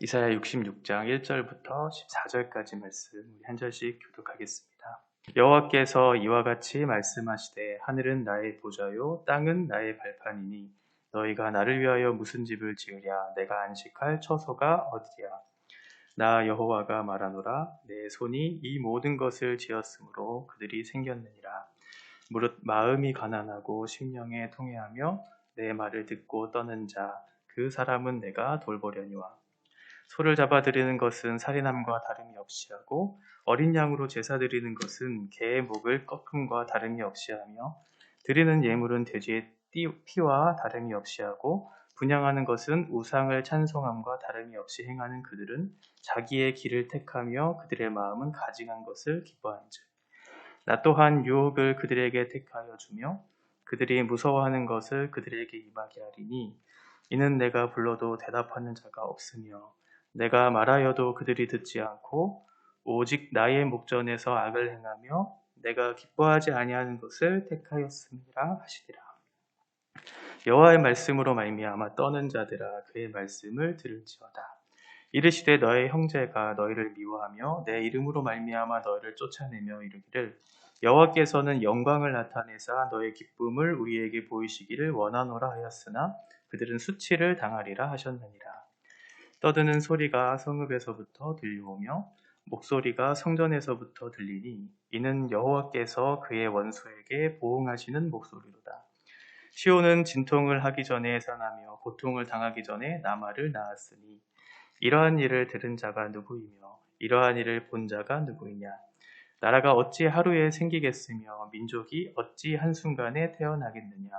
이사야 66장 1절부터 14절까지 말씀 우리 한 절씩 교독하겠습니다. 여호와께서 이와 같이 말씀하시되 하늘은 나의 보좌요 땅은 나의 발판이니 너희가 나를 위하여 무슨 집을 지으랴 내가 안식할 처소가 어디랴. 나 여호와가 말하노라 내 손이 이 모든 것을 지었으므로 그들이 생겼느니라. 무릇 마음이 가난하고 심령에 통회하며 내 말을 듣고 떠는 자 그 사람은 내가 돌보려니와. 소를 잡아 드리는 것은 살인함과 다름이 없이 하고 어린 양으로 제사 드리는 것은 개의 목을 꺾음과 다름이 없이 하며 드리는 예물은 돼지의 피와 다름이 없이 하고 분향하는 것은 우상을 찬송함과 다름이 없이 행하는 그들은 자기의 길을 택하며 그들의 마음은 가증한 것을 기뻐한즉 나 또한 유혹을 그들에게 택하여 주며 그들이 무서워하는 것을 그들에게 임하게 하리니 이는 내가 불러도 대답하는 자가 없으며 내가 말하여도 그들이 듣지 않고 오직 나의 목전에서 악을 행하며 내가 기뻐하지 아니하는 것을 택하였음이라 하시리라. 여호와의 말씀으로 말미암아 떠는 자들아 그의 말씀을 들을지어다. 이르시되 너의 형제가 너희를 미워하며 내 이름으로 말미암아 너희를 쫓아내며 이르기를 여호와께서는 영광을 나타내사 너의 기쁨을 우리에게 보이시기를 원하노라 하였으나 그들은 수치를 당하리라 하셨느니라. 떠드는 소리가 성읍에서부터 들려오며 목소리가 성전에서부터 들리니 이는 여호와께서 그의 원수에게 보응하시는 목소리로다. 시온은 진통을 하기 전에 산하며 고통을 당하기 전에 나말을 낳았으니 이러한 일을 들은 자가 누구이며 이러한 일을 본 자가 누구이냐. 나라가 어찌 하루에 생기겠으며 민족이 어찌 한순간에 태어나겠느냐.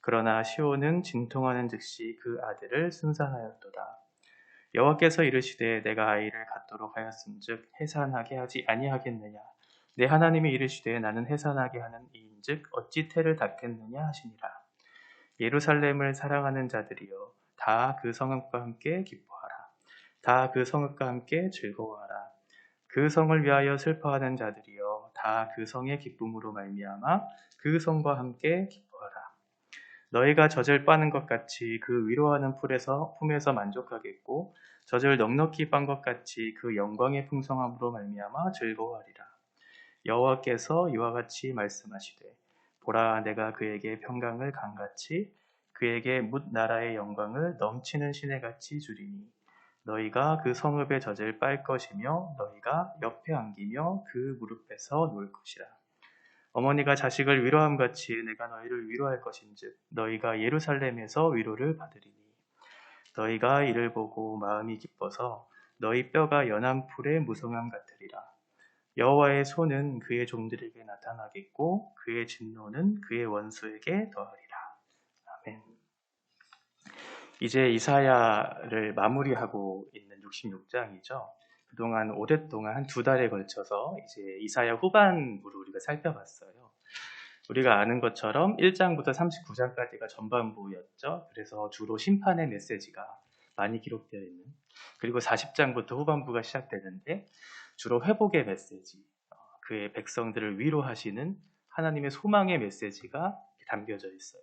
그러나 시온은 진통하는 즉시 그 아들을 순산하였도다. 여호와께서 이르시되 내가 아이를 갖도록 하였음즉 해산하게 하지 아니하겠느냐. 내 하나님이 이르시되 나는 해산하게 하는 이인즉 어찌 태를 닫겠느냐 하시니라. 예루살렘을 사랑하는 자들이여 다 그 성읍과 함께 기뻐하라. 다 그 성읍과 함께 즐거워하라. 그 성을 위하여 슬퍼하는 자들이여 다 그 성의 기쁨으로 말미암아 그 성과 함께 기뻐하라. 너희가 젖을 빠는 것 같이 그 위로하는 품에서 만족하겠고 젖을 넉넉히 빤 것 같이 그 영광의 풍성함으로 말미암아 즐거워하리라. 여호와께서 이와 같이 말씀하시되 보라 내가 그에게 평강을 강같이 그에게 뭇 나라의 영광을 넘치는 시내같이 주리니 너희가 그 성읍의 젖을 빨 것이며 너희가 옆에 안기며 그 무릎에서 누울 것이라. 어머니가 자식을 위로함 같이 내가 너희를 위로할 것인즉 너희가 예루살렘에서 위로를 받으리니 너희가 이를 보고 마음이 기뻐서 너희 뼈가 연한 풀의 무성함 같으리라. 여호와의 손은 그의 종들에게 나타나겠고 그의 진노는 그의 원수에게 더하리라. 아멘. 이제 이사야를 마무리하고 있는 66장이죠. 그동안 오랫동안 한 2달에 걸쳐서 이제 이사야 후반부를 우리가 살펴봤어요. 우리가 아는 것처럼 1장부터 39장까지가 전반부였죠. 그래서 주로 심판의 메시지가 많이 기록되어 있는, 그리고 40장부터 후반부가 시작되는데 주로 회복의 메시지, 그의 백성들을 위로하시는 하나님의 소망의 메시지가 담겨져 있어요.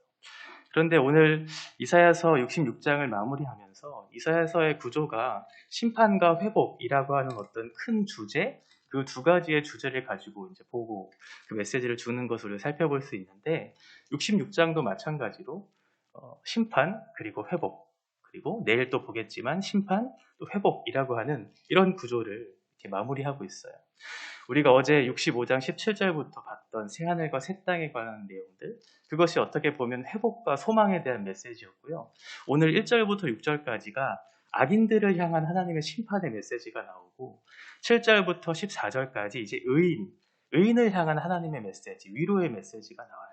그런데 오늘 이사야서 66장을 마무리하면서 이사야서의 구조가 심판과 회복이라고 하는 어떤 큰 주제, 그 2가지의 주제를 가지고 이제 보고 그 메시지를 주는 것으로 살펴볼 수 있는데 66장도 마찬가지로 심판 그리고 회복, 그리고 내일 또 보겠지만 심판 또 회복이라고 하는 이런 구조를 이렇게 마무리하고 있어요. 우리가 어제 65장 17절부터 봤던 새하늘과 새 땅에 관한 내용들, 그것이 어떻게 보면 회복과 소망에 대한 메시지였고요. 오늘 1절부터 6절까지가 악인들을 향한 하나님의 심판의 메시지가 나오고 7절부터 14절까지 이제 의인을 향한 하나님의 메시지, 위로의 메시지가 나와요.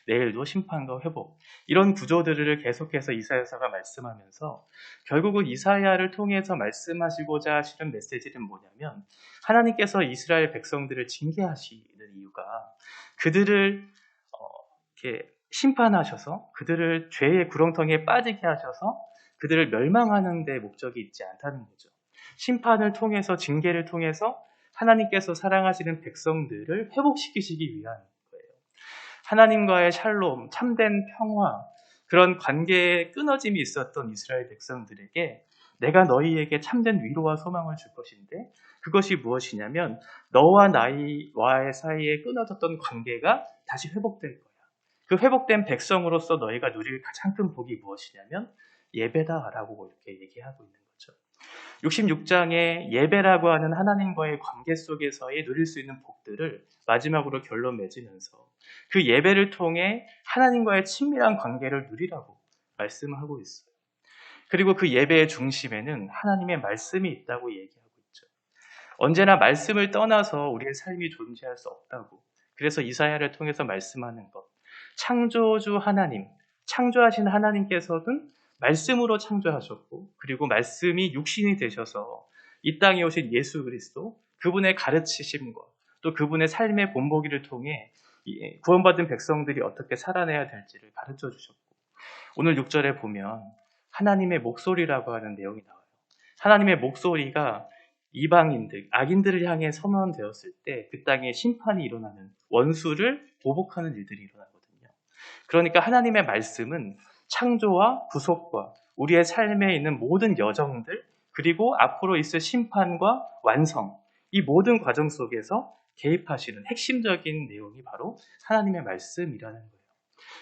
내일도 심판과 회복, 이런 구조들을 계속해서 이사야서가 말씀하면서 결국은 이사야를 통해서 말씀하시고자 하시는 메시지는 뭐냐면 하나님께서 이스라엘 백성들을 징계하시는 이유가 그들을 이렇게 심판하셔서 그들을 죄의 구렁텅이에 빠지게 하셔서 그들을 멸망하는 데 목적이 있지 않다는 거죠. 심판을 통해서, 징계를 통해서 하나님께서 사랑하시는 백성들을 회복시키시기 위한 거예요. 하나님과의 샬롬, 참된 평화, 그런 관계에 끊어짐이 있었던 이스라엘 백성들에게 내가 너희에게 참된 위로와 소망을 줄 것인데 그것이 무엇이냐면 너와 나와의 사이에 끊어졌던 관계가 다시 회복될 거야. 그 회복된 백성으로서 너희가 누릴 가장 큰 복이 무엇이냐면 예배다라고 이렇게 얘기하고 있는 거죠. 66장의 예배라고 하는 하나님과의 관계 속에서의 누릴 수 있는 복들을 마지막으로 결론 맺으면서 그 예배를 통해 하나님과의 친밀한 관계를 누리라고 말씀하고 있어요. 그리고 그 예배의 중심에는 하나님의 말씀이 있다고 얘기하고 있죠. 언제나 말씀을 떠나서 우리의 삶이 존재할 수 없다고. 그래서 이사야를 통해서 말씀하는 것. 창조주 하나님, 창조하신 하나님께서는 말씀으로 창조하셨고 그리고 말씀이 육신이 되셔서 이 땅에 오신 예수 그리스도, 그분의 가르치심과 또 그분의 삶의 본보기를 통해 구원받은 백성들이 어떻게 살아내야 될지를 가르쳐 주셨고 오늘 6절에 보면 하나님의 목소리라고 하는 내용이 나와요. 하나님의 목소리가 이방인들, 악인들을 향해 선언되었을 때 그 땅에 심판이 일어나는, 원수를 보복하는 일들이 일어나거든요. 그러니까 하나님의 말씀은 창조와 구속과 우리의 삶에 있는 모든 여정들, 그리고 앞으로 있을 심판과 완성, 이 모든 과정 속에서 개입하시는 핵심적인 내용이 바로 하나님의 말씀이라는 거예요.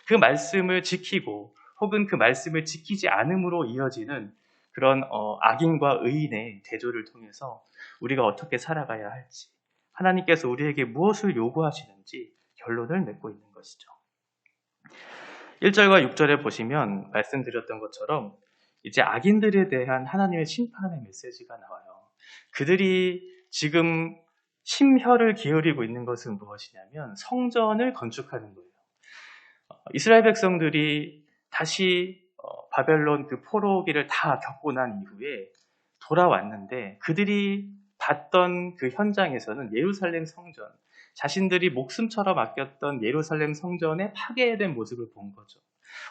그 말씀을 지키고 혹은 그 말씀을 지키지 않음으로 이어지는 그런 악인과 의인의 대조를 통해서 우리가 어떻게 살아가야 할지, 하나님께서 우리에게 무엇을 요구하시는지 결론을 맺고 있는 것이죠. 1절과 6절에 보시면 말씀드렸던 것처럼 이제 악인들에 대한 하나님의 심판의 메시지가 나와요. 그들이 지금 심혈을 기울이고 있는 것은 무엇이냐면 성전을 건축하는 거예요. 이스라엘 백성들이 다시 바벨론 그 포로기를 다 겪고 난 이후에 돌아왔는데 그들이 봤던 그 현장에서는 예루살렘 성전, 자신들이 목숨처럼 아꼈던 예루살렘 성전의 파괴된 모습을 본 거죠.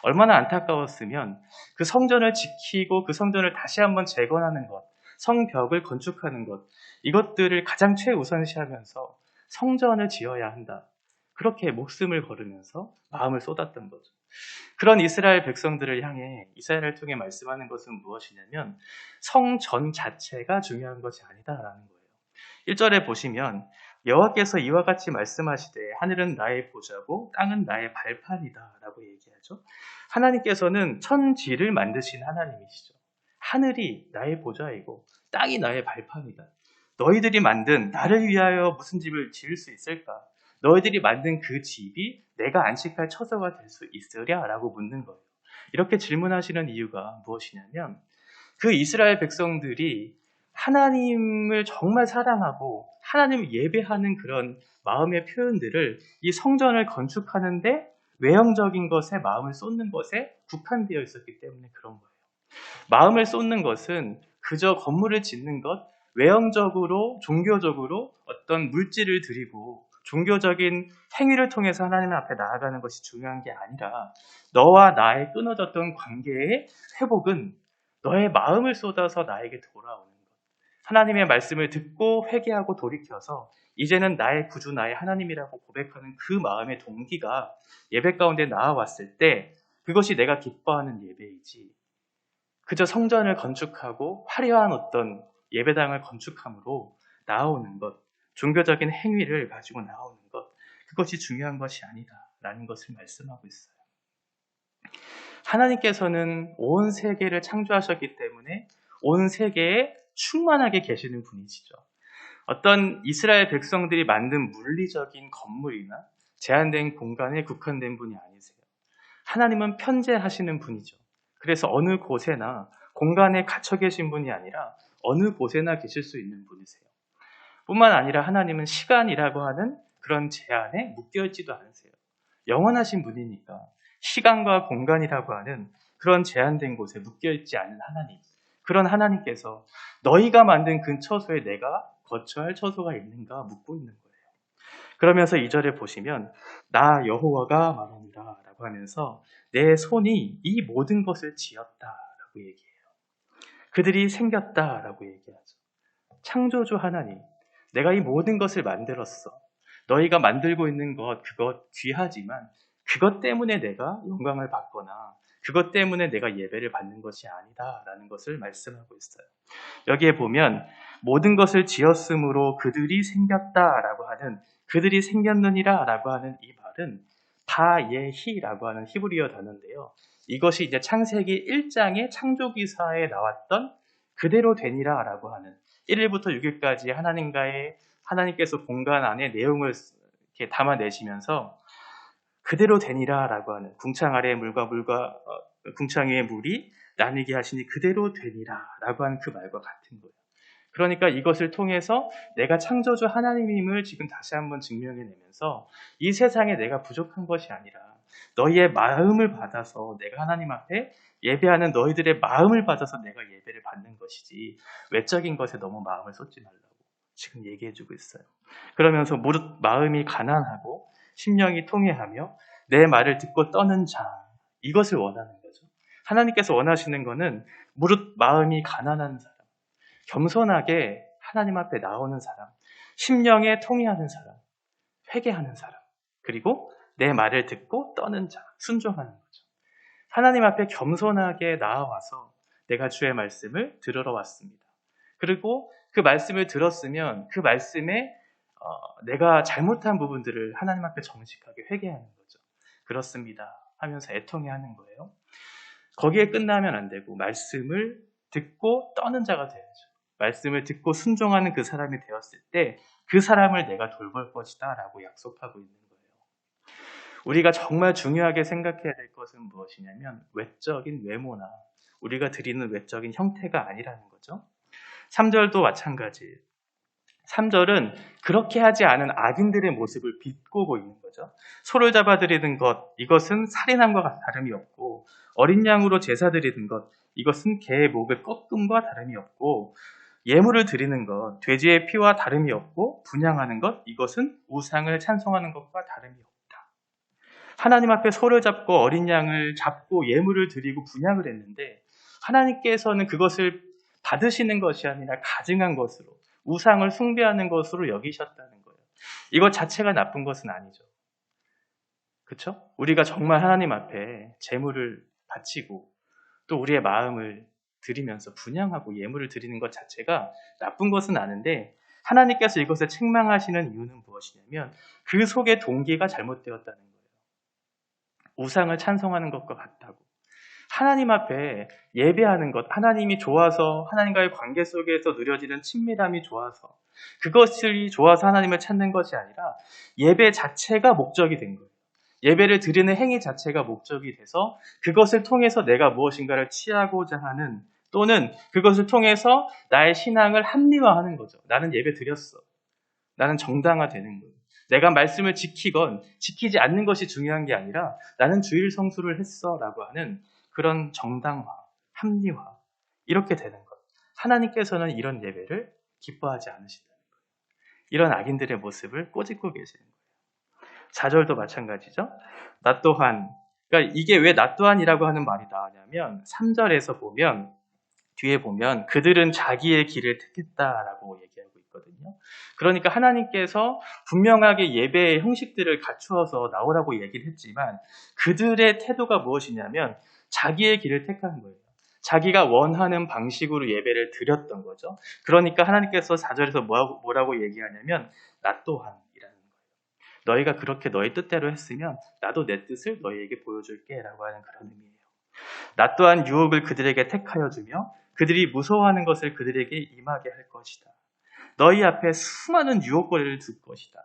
얼마나 안타까웠으면 그 성전을 지키고 그 성전을 다시 한번 재건하는 것, 성벽을 건축하는 것, 이것들을 가장 최우선시하면서 성전을 지어야 한다. 그렇게 목숨을 걸으면서 마음을 쏟았던 거죠. 그런 이스라엘 백성들을 향해 이사야를 통해 말씀하는 것은 무엇이냐면 성전 자체가 중요한 것이 아니다라는 거예요. 1절에 보시면 여호와께서 이와 같이 말씀하시되 하늘은 나의 보좌고 땅은 나의 발판이다 라고 얘기하죠. 하나님께서는 천지를 만드신 하나님이시죠. 하늘이 나의 보좌이고 땅이 나의 발판이다. 너희들이 만든 나를 위하여 무슨 집을 지을 수 있을까? 너희들이 만든 그 집이 내가 안식할 처소가 될 수 있으랴? 라고 묻는 거예요. 이렇게 질문하시는 이유가 무엇이냐면 그 이스라엘 백성들이 하나님을 정말 사랑하고 하나님을 예배하는 그런 마음의 표현들을 이 성전을 건축하는데 외형적인 것에 마음을 쏟는 것에 국한되어 있었기 때문에 그런 거예요. 마음을 쏟는 것은 그저 건물을 짓는 것, 외형적으로 종교적으로 어떤 물질을 드리고 종교적인 행위를 통해서 하나님 앞에 나아가는 것이 중요한 게 아니라 너와 나의 끊어졌던 관계의 회복은 너의 마음을 쏟아서 나에게 돌아오는 것. 하나님의 말씀을 듣고 회개하고 돌이켜서 이제는 나의 구주, 나의 하나님이라고 고백하는 그 마음의 동기가 예배 가운데 나와왔을 때 그것이 내가 기뻐하는 예배이지. 그저 성전을 건축하고 화려한 어떤 예배당을 건축함으로 나오는 것, 종교적인 행위를 가지고 나오는 것, 그것이 중요한 것이 아니다라는 것을 말씀하고 있어요. 하나님께서는 온 세계를 창조하셨기 때문에 온 세계에 충만하게 계시는 분이시죠. 어떤 이스라엘 백성들이 만든 물리적인 건물이나 제한된 공간에 국한된 분이 아니세요. 하나님은 편재하시는 분이죠. 그래서 어느 곳에나 공간에 갇혀 계신 분이 아니라 어느 곳에나 계실 수 있는 분이세요. 뿐만 아니라 하나님은 시간이라고 하는 그런 제한에 묶여있지도 않으세요. 영원하신 분이니까 시간과 공간이라고 하는 그런 제한된 곳에 묶여있지 않은 하나님, 그런 하나님께서 너희가 만든 그 처소에 내가 거처할 할 처소가 있는가 묻고 있는 거예요. 그러면서 2절에 보시면 나 여호와가 말합니다 라고 하면서 내 손이 이 모든 것을 지었다라고 얘기해요. 그들이 생겼다라고 얘기하죠. 창조주 하나님, 내가 이 모든 것을 만들었어. 너희가 만들고 있는 것, 그것 귀하지만 그것 때문에 내가 영광을 받거나 그것 때문에 내가 예배를 받는 것이 아니다라는 것을 말씀하고 있어요. 여기에 보면 모든 것을 지었으므로 그들이 생겼다라고 하는, 그들이 생겼느니라라고 하는 이 말은 바예히라고 하는 히브리어 단어인데요. 이것이 이제 창세기 1장의 창조기사에 나왔던 그대로 되니라라고 하는 1일부터 6일까지 하나님께서 공간 안에 내용을 이렇게 담아내시면서 그대로 되니라라고 하는, 궁창 아래의 물과 궁창 위의 물이 나뉘게 하시니 그대로 되니라라고 하는 그 말과 같은 거예요. 그러니까 이것을 통해서 내가 창조주 하나님임을 지금 다시 한번 증명해내면서 이 세상에 내가 부족한 것이 아니라 너희의 마음을 받아서 내가 하나님 앞에 예배하는 너희들의 마음을 받아서 내가 예배를 받는 것이지 외적인 것에 너무 마음을 쏟지 말라고 지금 얘기해주고 있어요. 그러면서 무릇 마음이 가난하고 심령이 통회하며 내 말을 듣고 떠는 자, 이것을 원하는 거죠. 하나님께서 원하시는 것은 무릇 마음이 가난한 사람, 겸손하게 하나님 앞에 나오는 사람, 심령에 통회하는 사람, 회개하는 사람, 그리고 내 말을 듣고 떠는 자, 순종하는 거죠. 하나님 앞에 겸손하게 나아와서 내가 주의 말씀을 들으러 왔습니다. 그리고 그 말씀을 들었으면 그 말씀에 내가 잘못한 부분들을 하나님 앞에 정직하게 회개하는 거죠. 그렇습니다 하면서 애통해하는 거예요. 거기에 끝나면 안 되고 말씀을 듣고 떠는 자가 돼야죠. 말씀을 듣고 순종하는 그 사람이 되었을 때 그 사람을 내가 돌볼 것이다 라고 약속하고 있는 거예요. 우리가 정말 중요하게 생각해야 될 것은 무엇이냐면 외적인 외모나 우리가 드리는 외적인 형태가 아니라는 거죠. 3절도 마찬가지. 3절은 그렇게 하지 않은 악인들의 모습을 비꼬고 있는 거죠. 소를 잡아드리는 것, 이것은 살인함과 다름이 없고, 어린 양으로 제사 드리는 것, 이것은 개의 목을 꺾음과 다름이 없고, 예물을 드리는 것, 돼지의 피와 다름이 없고, 분향하는 것, 이것은 우상을 찬송하는 것과 다름이 없다. 하나님 앞에 소를 잡고 어린 양을 잡고 예물을 드리고 분향을 했는데 하나님께서는 그것을 받으시는 것이 아니라 가증한 것으로, 우상을 숭배하는 것으로 여기셨다는 거예요. 이것 자체가 나쁜 것은 아니죠. 그렇죠? 우리가 정말 하나님 앞에 제물을 바치고 또 우리의 마음을 드리면서 분향하고 예물을 드리는 것 자체가 나쁜 것은 아닌데 하나님께서 이것을 책망하시는 이유는 무엇이냐면 그 속의 동기가 잘못되었다는 거예요. 우상을 찬송하는 것과 같다고. 하나님 앞에 예배하는 것, 하나님이 좋아서 하나님과의 관계 속에서 누려지는 친밀함이 좋아서 그것이 좋아서 하나님을 찾는 것이 아니라 예배 자체가 목적이 된 거예요. 예배를 드리는 행위 자체가 목적이 돼서 그것을 통해서 내가 무엇인가를 취하고자 하는 또는 그것을 통해서 나의 신앙을 합리화하는 거죠. 나는 예배 드렸어. 나는 정당화되는 거예요. 내가 말씀을 지키건 지키지 않는 것이 중요한 게 아니라 나는 주일 성수를 했어 라고 하는 그런 정당화, 합리화 이렇게 되는 것. 하나님께서는 이런 예배를 기뻐하지 않으신다는 거예요. 이런 악인들의 모습을 꼬집고 계시는 거예요. 4절도 마찬가지죠. 나 또한, 그러니까 이게 왜 나 또한이라고 하는 말이 나오냐면 3절에서 보면 뒤에 보면 그들은 자기의 길을 택했다라고 얘기하고 있거든요. 그러니까 하나님께서 분명하게 예배의 형식들을 갖추어서 나오라고 얘기를 했지만 그들의 태도가 무엇이냐면 자기의 길을 택한 거예요. 자기가 원하는 방식으로 예배를 드렸던 거죠. 그러니까 하나님께서 4절에서 뭐라고 얘기하냐면 나 또한이라는 거예요. 너희가 그렇게 너희 뜻대로 했으면 나도 내 뜻을 너희에게 보여줄게 라고 하는 그런 의미예요. 나 또한 유혹을 그들에게 택하여 주며 그들이 무서워하는 것을 그들에게 임하게 할 것이다. 너희 앞에 수많은 유혹거리를 둘 것이다.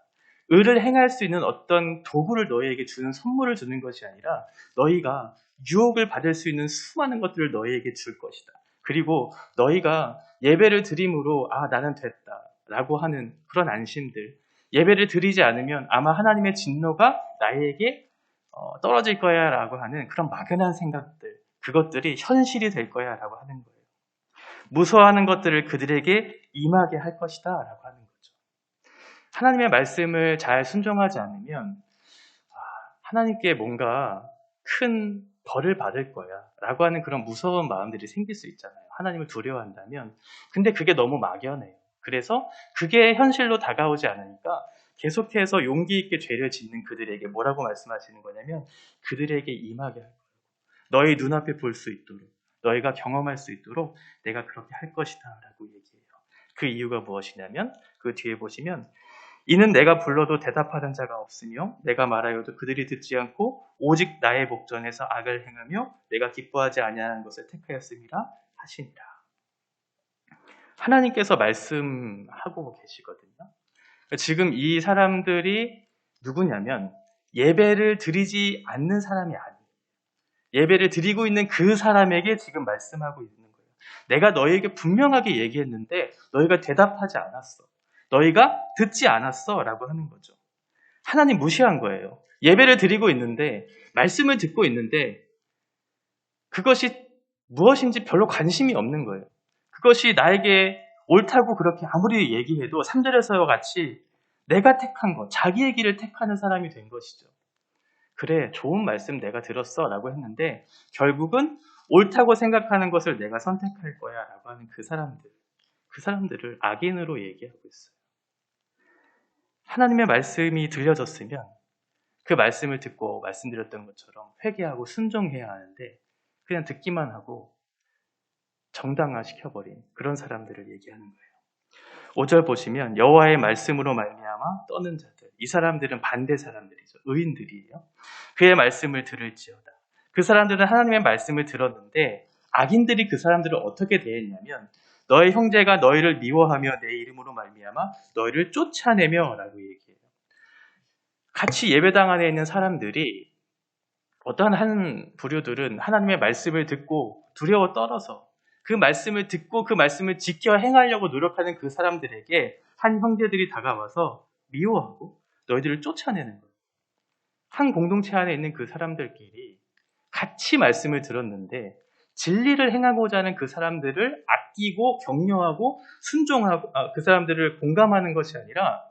의를 행할 수 있는 어떤 도구를 너희에게 주는 선물을 주는 것이 아니라 너희가 유혹을 받을 수 있는 수많은 것들을 너희에게 줄 것이다. 그리고 너희가 예배를 드림으로 나는 됐다 라고 하는 그런 안심들, 예배를 드리지 않으면 아마 하나님의 진노가 나에게 떨어질 거야 라고 하는 그런 막연한 생각들, 그것들이 현실이 될 거야 라고 하는 거예요. 무서워하는 것들을 그들에게 임하게 할 것이다 라고 하는 거죠. 하나님의 말씀을 잘 순종하지 않으면 하나님께 뭔가 큰 벌을 받을 거야 라고 하는 그런 무서운 마음들이 생길 수 있잖아요. 하나님을 두려워한다면. 근데 그게 너무 막연해요. 그래서 그게 현실로 다가오지 않으니까 계속해서 용기 있게 죄를 짓는 그들에게 뭐라고 말씀하시는 거냐면 그들에게 임하게 할 거예요. 너희 눈앞에 볼 수 있도록, 너희가 경험할 수 있도록 내가 그렇게 할 것이다 라고 얘기해요. 그 이유가 무엇이냐면 그 뒤에 보시면 이는 내가 불러도 대답하는 자가 없으며 내가 말하여도 그들이 듣지 않고 오직 나의 목전에서 악을 행하며 내가 기뻐하지 아니하는 것을 택하였음이라 하시니라. 하나님께서 말씀하고 계시거든요. 지금 이 사람들이 누구냐면 예배를 드리지 않는 사람이 아니에요. 예배를 드리고 있는 그 사람에게 지금 말씀하고 있는 거예요. 내가 너희에게 분명하게 얘기했는데 너희가 대답하지 않았어. 너희가 듣지 않았어 라고 하는 거죠. 하나님 무시한 거예요. 예배를 드리고 있는데 말씀을 듣고 있는데 그것이 무엇인지 별로 관심이 없는 거예요. 그것이 나에게 옳다고 그렇게 아무리 얘기해도 3절에서와 같이 내가 택한 것, 자기의 길을 택하는 사람이 된 것이죠. 그래, 좋은 말씀 내가 들었어 라고 했는데 결국은 옳다고 생각하는 것을 내가 선택할 거야 라고 하는 그 사람들을 악인으로 얘기하고 있어요. 하나님의 말씀이 들려졌으면 그 말씀을 듣고 말씀드렸던 것처럼 회개하고 순종해야 하는데 그냥 듣기만 하고 정당화시켜버린 그런 사람들을 얘기하는 거예요. 5절 보시면 여호와의 말씀으로 말미암아 떠는 자들, 이 사람들은 반대 사람들이죠. 의인들이에요. 그의 말씀을 들을지어다. 그 사람들은 하나님의 말씀을 들었는데 악인들이 그 사람들을 어떻게 대했냐면 너의 형제가 너희를 미워하며 내 이름으로 말미암아 너희를 쫓아내며 라고 얘기해요. 같이 예배당 안에 있는 사람들이 어떠한 한 부류들은 하나님의 말씀을 듣고 두려워 떨어서 그 말씀을 듣고 그 말씀을 지켜 행하려고 노력하는 그 사람들에게 한 형제들이 다가와서 미워하고 너희들을 쫓아내는 거예요. 한 공동체 안에 있는 그 사람들끼리 같이 말씀을 들었는데 진리를 행하고자 하는 그 사람들을 아끼고 격려하고 순종하고 그 사람들을 공감하는 것이 아니라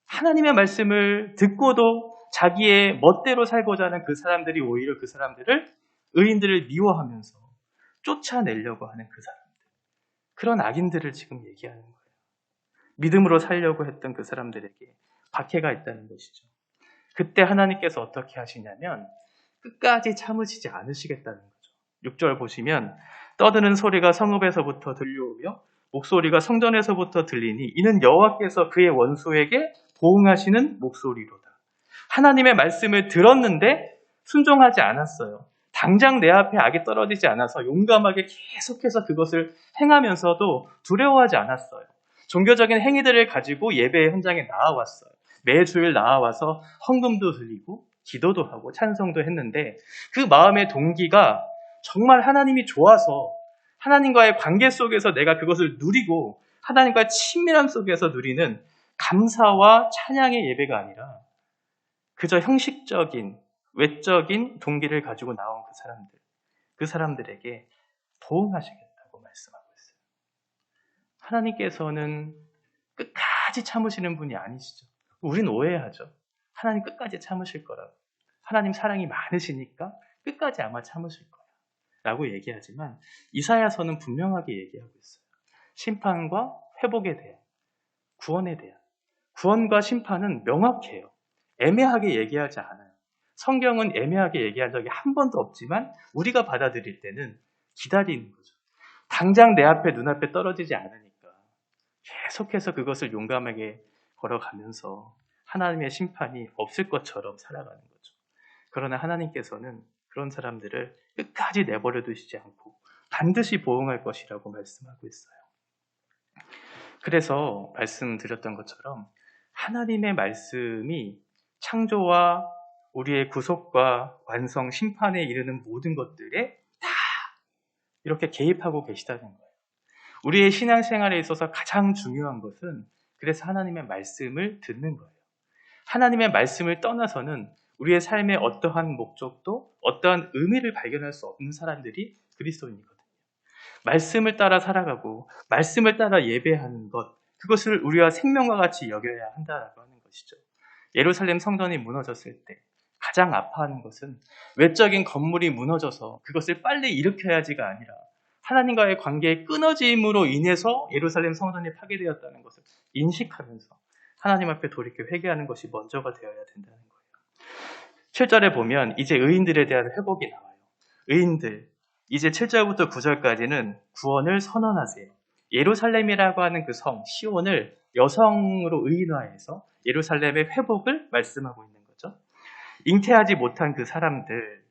하나님의 말씀을 듣고도 자기의 멋대로 살고자 하는 그 사람들이 오히려 그 사람들을 의인들을 미워하면서 쫓아내려고 하는 그 사람들. 그런 악인들을 지금 얘기하는 거예요. 믿음으로 살려고 했던 그 사람들에게 박해가 있다는 것이죠. 그때 하나님께서 어떻게 하시냐면 끝까지 참으시지 않으시겠다는 거죠. 6절 보시면 떠드는 소리가 성읍에서부터 들려오며 목소리가 성전에서부터 들리니 이는 여호와께서 그의 원수에게 보응하시는 목소리로다. 하나님의 말씀을 들었는데 순종하지 않았어요. 당장 내 앞에 악이 떨어지지 않아서 용감하게 계속해서 그것을 행하면서도 두려워하지 않았어요. 종교적인 행위들을 가지고 예배 현장에 나와왔어요. 매주일 나와와서 헌금도 드리고 기도도 하고 찬송도 했는데 그 마음의 동기가 정말 하나님이 좋아서 하나님과의 관계 속에서 내가 그것을 누리고 하나님과의 친밀함 속에서 누리는 감사와 찬양의 예배가 아니라 그저 형식적인 외적인 동기를 가지고 나온 그 사람들에게 보응하시겠다고 말씀하고 있어요. 하나님께서는 끝까지 참으시는 분이 아니시죠. 우린 오해하죠. 하나님 끝까지 참으실 거라고. 하나님 사랑이 많으시니까 끝까지 아마 참으실 거야 라고 얘기하지만 이사야서는 분명하게 얘기하고 있어요. 심판과 회복에 대한, 구원에 대한. 구원과 심판은 명확해요. 애매하게 얘기하지 않아요. 성경은 애매하게 얘기한 적이 한 번도 없지만 우리가 받아들일 때는 기다리는 거죠. 당장 내 앞에 눈앞에 떨어지지 않으니까 계속해서 그것을 용감하게 걸어가면서 하나님의 심판이 없을 것처럼 살아가는 거죠. 그러나 하나님께서는 그런 사람들을 끝까지 내버려 두시지 않고 반드시 보응할 것이라고 말씀하고 있어요. 그래서 말씀드렸던 것처럼 하나님의 말씀이 창조와 우리의 구속과 완성, 심판에 이르는 모든 것들에 다 이렇게 개입하고 계시다는 거예요. 우리의 신앙생활에 있어서 가장 중요한 것은 그래서 하나님의 말씀을 듣는 거예요. 하나님의 말씀을 떠나서는 우리의 삶의 어떠한 목적도 어떠한 의미를 발견할 수 없는 사람들이 그리스도인이거든요. 말씀을 따라 살아가고 말씀을 따라 예배하는 것, 그것을 우리와 생명과 같이 여겨야 한다라고 하는 것이죠. 예루살렘 성전이 무너졌을 때 가장 아파하는 것은 외적인 건물이 무너져서 그것을 빨리 일으켜야지가 아니라 하나님과의 관계의 끊어짐으로 인해서 예루살렘 성전이 파괴되었다는 것을 인식하면서 하나님 앞에 돌이켜 회개하는 것이 먼저가 되어야 된다는 거예요. 7절에 보면 이제 의인들에 대한 회복이 나와요. 의인들, 이제 7절부터 9절까지는 구원을 선언하세요. 예루살렘이라고 하는 그 성, 시온을 여성으로 의인화해서 예루살렘의 회복을 말씀하고 있는 거죠. 잉태하지 못한 그 사람들,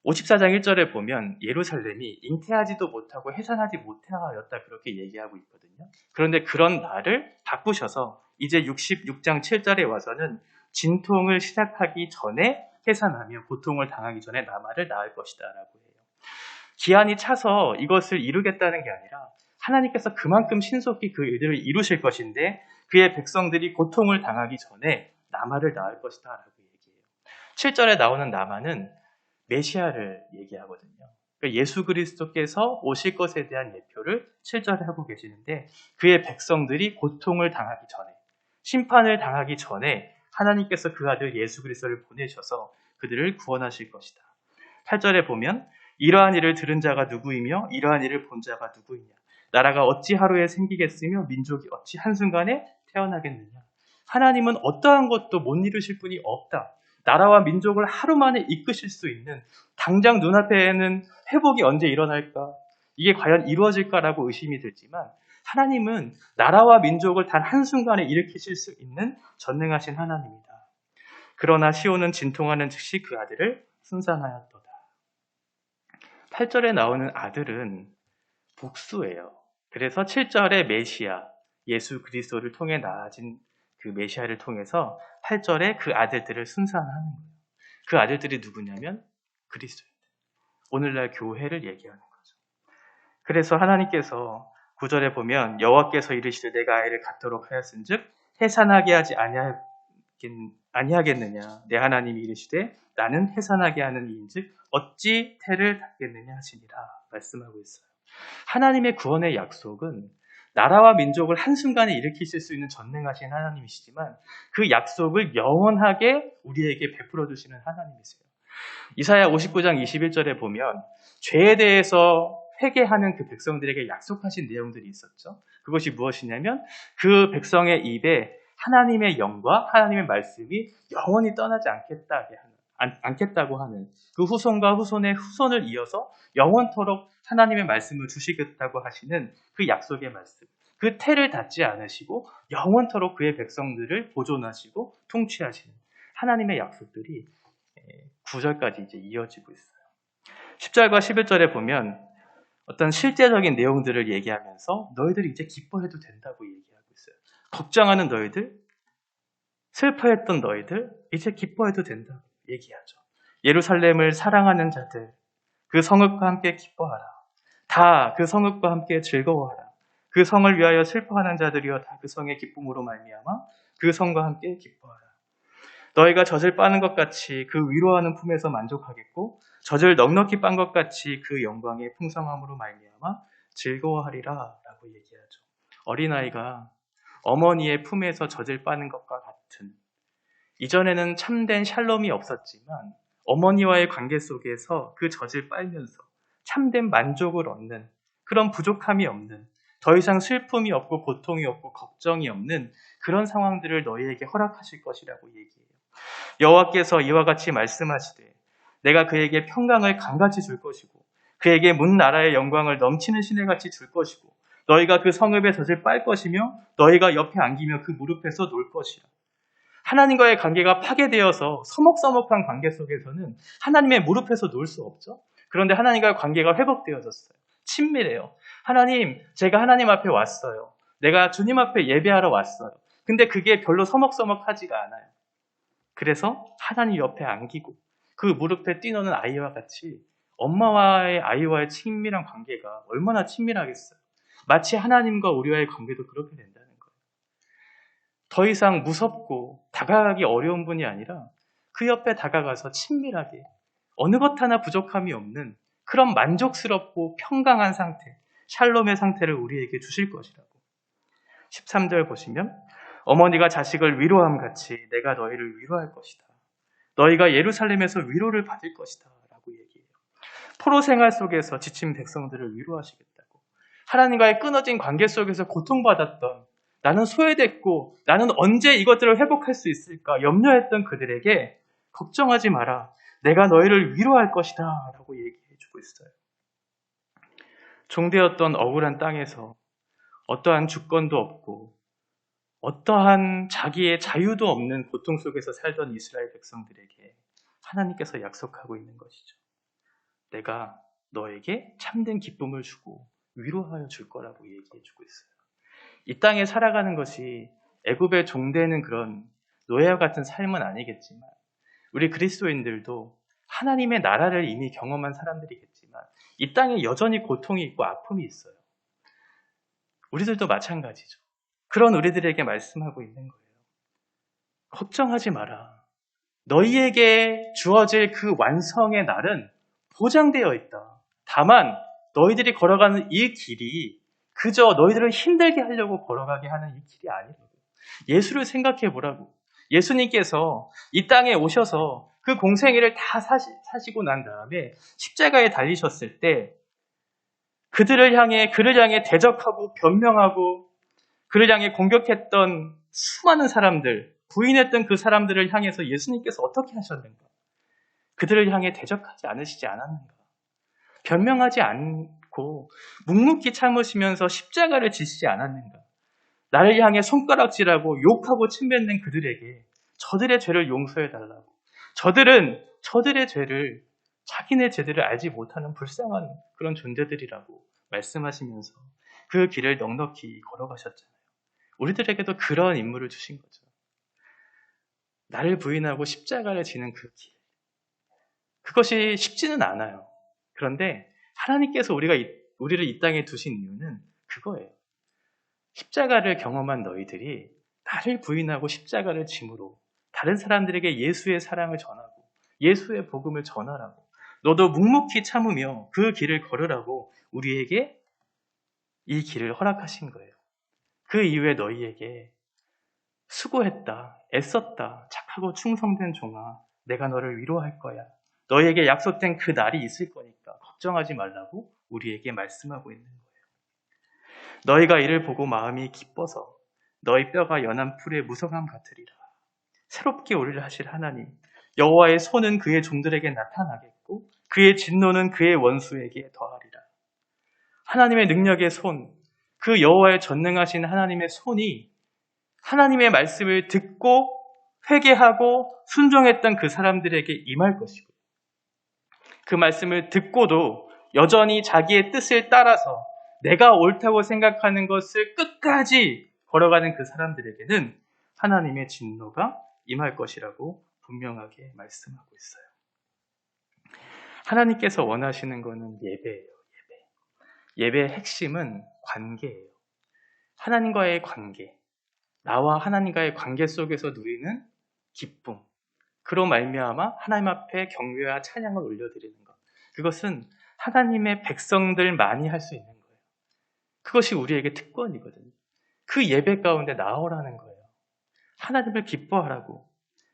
54장 1절에 보면 예루살렘이 잉태하지도 못하고 해산하지 못하였다 그렇게 얘기하고 있거든요. 그런데 그런 말을 바꾸셔서 이제 66장 7절에 와서는 진통을 시작하기 전에 해산하며 고통을 당하기 전에 나마를 낳을 것이다 라고 해요. 기한이 차서 이것을 이루겠다는 게 아니라 하나님께서 그만큼 신속히 그 일들을 이루실 것인데 그의 백성들이 고통을 당하기 전에 나마를 낳을 것이다 라고 얘기해요. 7절에 나오는 나마는 메시아를 얘기하거든요. 그러니까 예수 그리스도께서 오실 것에 대한 예표를 7절에 하고 계시는데 그의 백성들이 고통을 당하기 전에, 심판을 당하기 전에 하나님께서 그 아들 예수 그리스도를 보내셔서 그들을 구원하실 것이다. 8절에 보면 이러한 일을 들은 자가 누구이며 이러한 일을 본 자가 누구이냐. 나라가 어찌 하루에 생기겠으며 민족이 어찌 한순간에 태어나겠느냐. 하나님은 어떠한 것도 못 이루실 분이 없다. 나라와 민족을 하루 만에 이끄실 수 있는 당장 눈앞에는 회복이 언제 일어날까? 이게 과연 이루어질까라고 의심이 들지만 하나님은 나라와 민족을 단 한순간에 일으키실 수 있는 전능하신 하나님이다. 그러나 시온은 진통하는 즉시 그 아들을 순산하였도다. 8절에 나오는 아들은 복수예요. 그래서 7절에 메시아, 예수 그리스도를 통해 나아진 그 메시아를 통해서 8절에 그 아들들을 순산하는 거예요. 그 아들들이 누구냐면 그리스도입니다. 오늘날 교회를 얘기하는 거죠. 그래서 하나님께서 9절에 보면 여호와께서 이르시되 내가 아이를 갖도록 하였은즉 해산하게 하지 아니하겠느냐. 내 하나님이 이르시되 나는 해산하게 하는 이인즉 어찌 태를 닫겠느냐 하시니라 말씀하고 있어요. 하나님의 구원의 약속은 나라와 민족을 한순간에 일으키실 수 있는 전능하신 하나님이시지만 그 약속을 영원하게 우리에게 베풀어 주시는 하나님이세요. 이사야 59장 21절에 보면 죄에 대해서 회개하는 그 백성들에게 약속하신 내용들이 있었죠. 그것이 무엇이냐면 그 백성의 입에 하나님의 영과 하나님의 말씀이 영원히 떠나지 않겠다고 하는 그 후손과 후손의 후손을 이어서 영원토록 하나님의 말씀을 주시겠다고 하시는 그 약속의 말씀. 그 태를 닫지 않으시고 영원토록 그의 백성들을 보존하시고 통치하시는 하나님의 약속들이 9절까지 이제 이어지고 있어요. 10절과 11절에 보면 어떤 실제적인 내용들을 얘기하면서 너희들이 이제 기뻐해도 된다고 얘기하고 있어요. 걱정하는 너희들, 슬퍼했던 너희들, 이제 기뻐해도 된다고 얘기하죠. 예루살렘을 사랑하는 자들, 그 성읍과 함께 기뻐하라. 다 그 성읍과 함께 즐거워하라. 그 성을 위하여 슬퍼하는 자들이여 다 그 성의 기쁨으로 말미암아 그 성과 함께 기뻐하라. 너희가 젖을 빠는 것 같이 그 위로하는 품에서 만족하겠고 젖을 넉넉히 빤 것 같이 그 영광의 풍성함으로 말미암아 즐거워하리라 라고 얘기하죠. 어린아이가 어머니의 품에서 젖을 빠는 것과 같은, 이전에는 참된 샬롬이 없었지만 어머니와의 관계 속에서 그 젖을 빨면서 참된 만족을 얻는, 그런 부족함이 없는, 더 이상 슬픔이 없고 고통이 없고 걱정이 없는 그런 상황들을 너희에게 허락하실 것이라고 얘기해요. 여호와께서 이와 같이 말씀하시되 내가 그에게 평강을 강같이 줄 것이고 그에게 문 나라의 영광을 넘치는 시내같이 줄 것이고 너희가 그 성읍의 젖을 빨 것이며 너희가 옆에 안기며 그 무릎에서 놀 것이라. 하나님과의 관계가 파괴되어서 서먹서먹한 관계 속에서는 하나님의 무릎에서 놀 수 없죠. 그런데 하나님과의 관계가 회복되어졌어요. 친밀해요. 하나님, 제가 하나님 앞에 왔어요. 내가 주님 앞에 예배하러 왔어요. 근데 그게 별로 서먹서먹하지가 않아요. 그래서 하나님 옆에 안기고 그 무릎에 뛰노는 아이와 같이 엄마와의 아이와의 친밀한 관계가 얼마나 친밀하겠어요. 마치 하나님과 우리와의 관계도 그렇게 된다는 거예요. 더 이상 무섭고 다가가기 어려운 분이 아니라 그 옆에 다가가서 친밀하게 어느 것 하나 부족함이 없는 그런 만족스럽고 평강한 상태, 샬롬의 상태를 우리에게 주실 것이라고. 13절 보시면 어머니가 자식을 위로함 같이 내가 너희를 위로할 것이다. 너희가 예루살렘에서 위로를 받을 것이다 라고 얘기해요. 포로 생활 속에서 지친 백성들을 위로하시겠다고. 하나님과의 끊어진 관계 속에서 고통받았던, 나는 소외됐고 나는 언제 이것들을 회복할 수 있을까 염려했던 그들에게 걱정하지 마라. 내가 너희를 위로할 것이다 라고 얘기해주고 있어요. 종되었던 억울한 땅에서 어떠한 주권도 없고 어떠한 자기의 자유도 없는 고통 속에서 살던 이스라엘 백성들에게 하나님께서 약속하고 있는 것이죠. 내가 너에게 참된 기쁨을 주고 위로하여 줄 거라고 얘기해주고 있어요. 이 땅에 살아가는 것이 애굽의 종되는 그런 노예와 같은 삶은 아니겠지만 우리 그리스도인들도 하나님의 나라를 이미 경험한 사람들이겠지만 이 땅에 여전히 고통이 있고 아픔이 있어요. 우리들도 마찬가지죠. 그런 우리들에게 말씀하고 있는 거예요. 걱정하지 마라. 너희에게 주어질 그 완성의 날은 보장되어 있다. 다만 너희들이 걸어가는 이 길이 그저 너희들을 힘들게 하려고 걸어가게 하는 이 길이 아니라고. 예수를 생각해 보라고. 예수님께서 이 땅에 오셔서 그 공생애를 다 사시고 난 다음에 십자가에 달리셨을 때 그를 향해 대적하고 변명하고 그를 향해 공격했던 수많은 사람들, 부인했던 그 사람들을 향해서 예수님께서 어떻게 하셨는가? 그들을 향해 대적하지 않으시지 않았는가? 변명하지 않고 묵묵히 참으시면서 십자가를 지시지 않았는가? 나를 향해 손가락질하고 욕하고 침뱉는 그들에게 저들의 죄를 용서해달라고. 저들의 죄를, 자기네 죄들을 알지 못하는 불쌍한 그런 존재들이라고 말씀하시면서 그 길을 넉넉히 걸어가셨잖아요. 우리들에게도 그런 임무를 주신 거죠. 나를 부인하고 십자가를 지는 그 길. 그것이 쉽지는 않아요. 그런데 하나님께서 우리를 이 땅에 두신 이유는 그거예요. 십자가를 경험한 너희들이 나를 부인하고 십자가를 짐으로 다른 사람들에게 예수의 사랑을 전하고 예수의 복음을 전하라고 너도 묵묵히 참으며 그 길을 걸으라고 우리에게 이 길을 허락하신 거예요. 그 이후에 너희에게 수고했다, 애썼다, 착하고 충성된 종아, 내가 너를 위로할 거야. 너희에게 약속된 그 날이 있을 거니까 걱정하지 말라고 우리에게 말씀하고 있는 거예요. 너희가 이를 보고 마음이 기뻐서 너희 뼈가 연한 풀의 무성함 같으리라. 새롭게 우리를 하실 하나님, 여호와의 손은 그의 종들에게 나타나겠고 그의 진노는 그의 원수에게 더하리라. 하나님의 능력의 손, 그 여호와의 전능하신 하나님의 손이 하나님의 말씀을 듣고 회개하고 순종했던 그 사람들에게 임할 것이고 그 말씀을 듣고도 여전히 자기의 뜻을 따라서 내가 옳다고 생각하는 것을 끝까지 걸어가는 그 사람들에게는 하나님의 진노가 임할 것이라고 분명하게 말씀하고 있어요. 하나님께서 원하시는 것은 예배예요. 예배의 핵심은 관계예요. 하나님과의 관계, 나와 하나님과의 관계 속에서 누리는 기쁨, 그로 말미암아 하나님 앞에 경배와 찬양을 올려드리는 것. 그것은 하나님의 백성들만이 할 수 있는 거예요. 그것이 우리에게 특권이거든요. 그 예배 가운데 나오라는 거예요. 하나님을 기뻐하라고.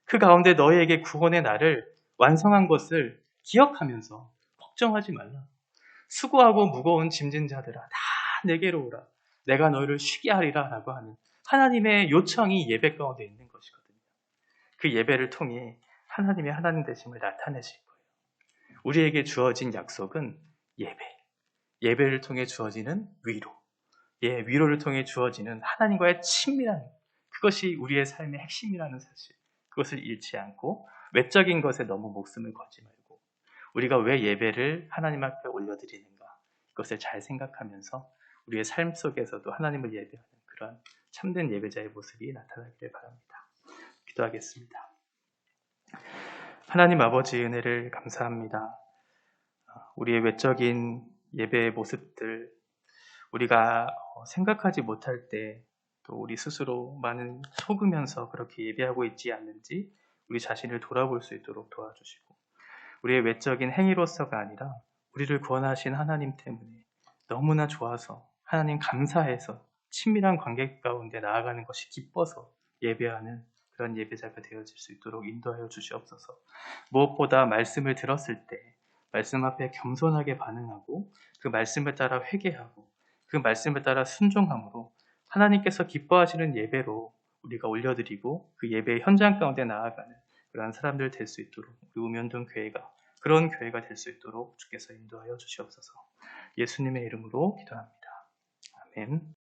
그 가운데 너희에게 구원의 날을 완성한 것을 기억하면서 걱정하지 말라. 수고하고 무거운 짐진 자들아 다 내게로 오라. 내가 너희를 쉬게 하리라 라고 하는 하나님의 요청이 예배 가운데 있는 것이거든요. 그 예배를 통해 하나님의 하나님 되심을 나타내실 거예요. 우리에게 주어진 약속은 예배. 예배를 통해 주어지는 위로. 위로를 통해 주어지는 하나님과의 친밀한 그것이 우리의 삶의 핵심이라는 사실. 그것을 잃지 않고 외적인 것에 너무 목숨을 걸지 말고 우리가 왜 예배를 하나님 앞에 올려드리는가 그것을 잘 생각하면서 우리의 삶 속에서도 하나님을 예배하는 그런 참된 예배자의 모습이 나타나기를 바랍니다. 기도하겠습니다. 하나님 아버지 은혜를 감사합니다. 우리의 외적인 예배의 모습들 우리가 생각하지 못할 때 또 우리 스스로 많은 속으면서 그렇게 예배하고 있지 않는지 우리 자신을 돌아볼 수 있도록 도와주시고 우리의 외적인 행위로서가 아니라 우리를 구원하신 하나님 때문에 너무나 좋아서 하나님 감사해서 친밀한 관계 가운데 나아가는 것이 기뻐서 예배하는 그런 예배자가 되어질 수 있도록 인도하여 주시옵소서. 무엇보다 말씀을 들었을 때 말씀 앞에 겸손하게 반응하고 그 말씀을 따라 회개하고 그 말씀을 따라 순종함으로 하나님께서 기뻐하시는 예배로 우리가 올려드리고 그 예배의 현장 가운데 나아가는 그러한 사람들 될 수 있도록 우리 우면동 교회가 그런 교회가 될 수 있도록 주께서 인도하여 주시옵소서. 예수님의 이름으로 기도합니다. 아멘.